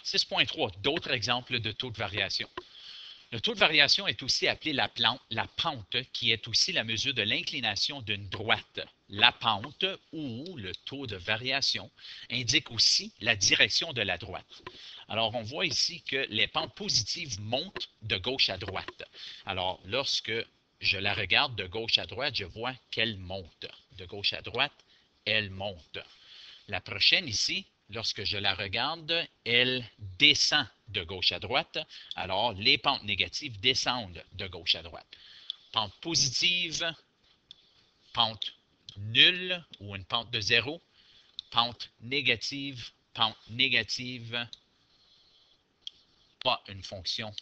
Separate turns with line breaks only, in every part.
6.3, d'autres exemples de taux de variation. Le taux de variation est aussi appelé la pente, qui est aussi la mesure de l'inclination d'une droite. La pente, ou le taux de variation, indique aussi la direction de la droite. Alors, on voit ici que les pentes positives montent de gauche à droite. Alors, lorsque je la regarde de gauche à droite, je vois qu'elle monte. De gauche à droite, elle monte. La prochaine ici, lorsque je la regarde, elle descend de gauche à droite. Alors, les pentes négatives descendent de gauche à droite. Pente positive, pente nulle ou une pente de zéro, pente négative, pas une fonction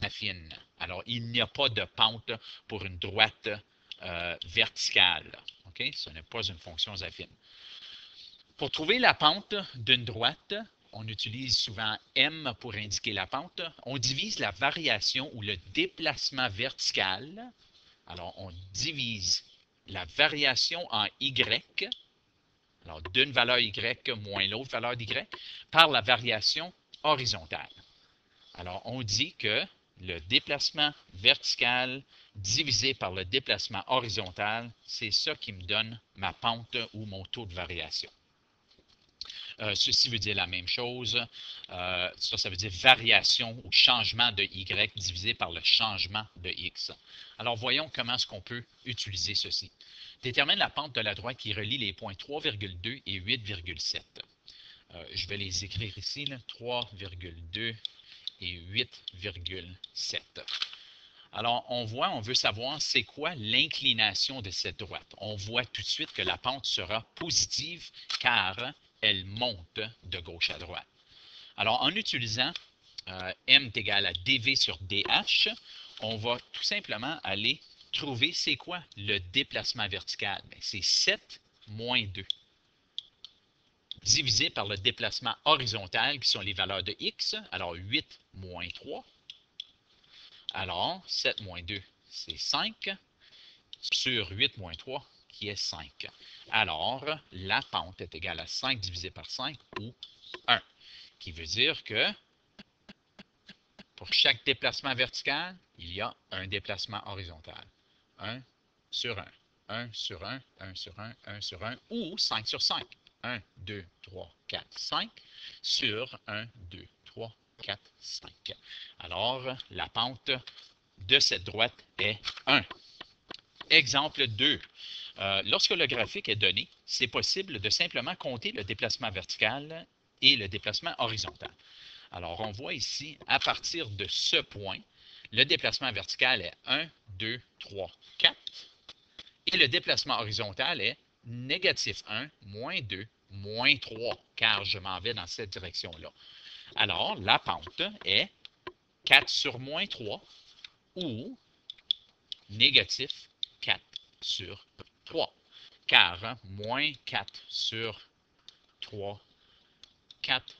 affine. Alors, il n'y a pas de pente pour une droite verticale. OK? Ce n'est pas une fonction affine. Pour trouver la pente d'une droite, on utilise souvent M pour indiquer la pente. On divise la variation ou le déplacement vertical. Alors, on divise la variation en Y, alors d'une valeur Y moins l'autre valeur d'Y, par la variation horizontale. Alors, on dit que le déplacement vertical divisé par le déplacement horizontal, c'est ça qui me donne ma pente ou mon taux de variation. Ceci veut dire la même chose. Ça veut dire variation ou changement de Y divisé par le changement de X. Alors, voyons comment est-ce qu'on peut utiliser ceci. Détermine la pente de la droite qui relie les points 3,2 et 8,7. Je vais les écrire ici, 3,2 et 8,7. Alors, on veut savoir c'est quoi l'inclination de cette droite. On voit tout de suite que la pente sera positive car elle monte de gauche à droite. Alors, en utilisant M est égal à dV sur dH, on va tout simplement aller trouver c'est quoi le déplacement vertical. C'est 7 moins 2 divisé par le déplacement horizontal qui sont les valeurs de X. Alors, 8 moins 3. Alors, 7 moins 2, c'est 5, sur 8 moins 3, qui est 5. Alors, la pente est égale à 5 divisé par 5, ou 1, qui veut dire que pour chaque déplacement vertical, il y a un déplacement horizontal. 1 sur 1, 1 sur 1, 1 sur 1, 1 sur 1, ou 5 sur 5. 1, 2, 3, 4, 5, sur 1, 2, 3, 4, 5. Alors, la pente de cette droite est 1. Exemple 2. Lorsque le graphique est donné, c'est possible de simplement compter le déplacement vertical et le déplacement horizontal. Alors, on voit ici, à partir de ce point, le déplacement vertical est 1, 2, 3, 4. Et le déplacement horizontal est négatif 1, moins 2, moins 3, car je m'en vais dans cette direction-là. Alors, la pente est 4 sur moins 3, ou négatif 4 sur 3. Car moins 4 sur 3, 4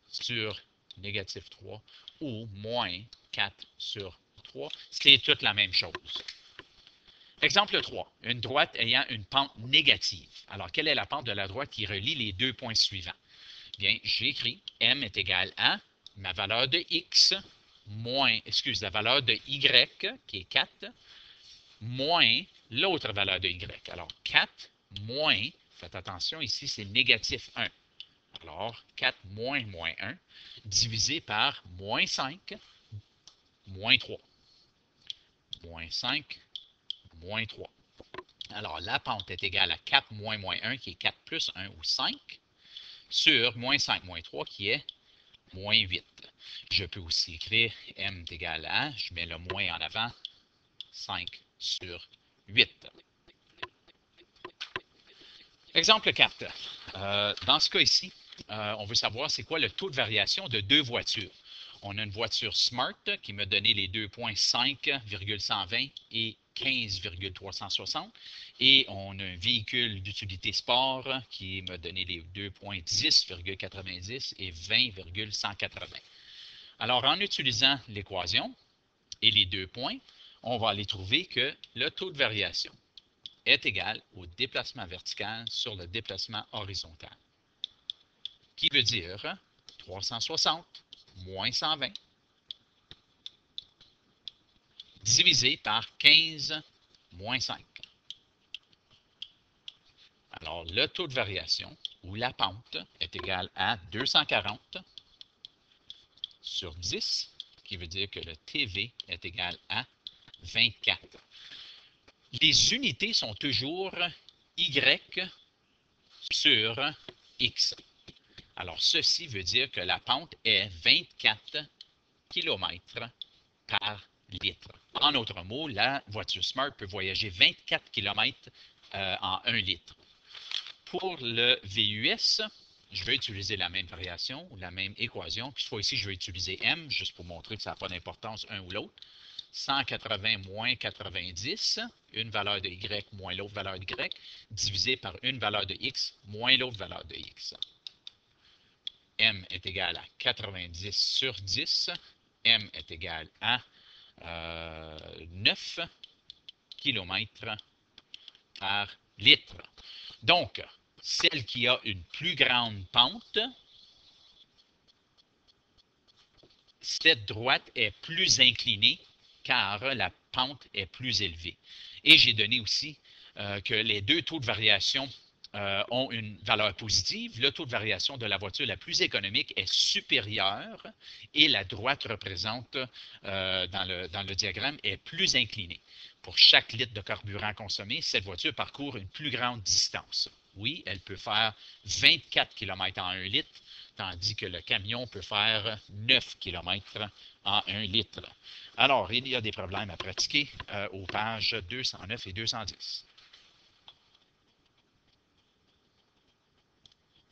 sur négatif 3, ou moins 4 sur 3, c'est toute la même chose. Exemple 3. Une droite ayant une pente négative. Alors, quelle est la pente de la droite qui relie les deux points suivants? Bien, j'écris M est égal à ma valeur de X moins, la valeur de Y, qui est 4, moins l'autre valeur de Y. Alors, 4 moins, faites attention ici, c'est négatif 1. Alors, 4 moins moins 1, divisé par moins 5, moins 3. Moins 5, moins 3. Alors, la pente est égale à 4 moins moins 1, qui est 4 plus 1, ou 5, sur moins 5 moins 3, qui est moins 8. Je peux aussi écrire M est égal à, je mets le moins en avant, 5 sur 8. Exemple 4. Dans ce cas ici, on veut savoir c'est quoi le taux de variation de deux voitures. On a une voiture Smart qui m'a donné les deux points 5,120 et 15,360. Et on a un véhicule d'utilité sport qui m'a donné les deux points 10,90 et 20,180. Alors, en utilisant l'équation et les deux points, on va aller trouver que le taux de variation est égal au déplacement vertical sur le déplacement horizontal. Qui veut dire 360 moins 120 divisé par 15 moins 5. Alors, le taux de variation, ou la pente, est égal à 240 sur 10, qui veut dire que le TV est égal à 24. Les unités sont toujours Y sur X. Alors, ceci veut dire que la pente est 24 km par litre. En d'autres mots, la voiture Smart peut voyager 24 km en 1 litre. Pour le VUS, je vais utiliser la même variation, ou la même équation. Puis cette fois-ci, je vais utiliser M, juste pour montrer que ça n'a pas d'importance un ou l'autre. 180 moins 90, une valeur de Y moins l'autre valeur de Y, divisé par une valeur de X moins l'autre valeur de X. M est égal à 90 sur 10. M est égal à 9 km par litre. Donc, celle qui a une plus grande pente, cette droite est plus inclinée car la pente est plus élevée. Et j'ai donné aussi que les deux taux de variation ont une valeur positive. Le taux de variation de la voiture la plus économique est supérieur et la droite représente, dans le diagramme, est plus inclinée. Pour chaque litre de carburant consommé, cette voiture parcourt une plus grande distance. Oui, elle peut faire 24 km en 1 litre, tandis que le camion peut faire 9 km en 1 litre. Alors, il y a des problèmes à pratiquer aux pages 209 et 210.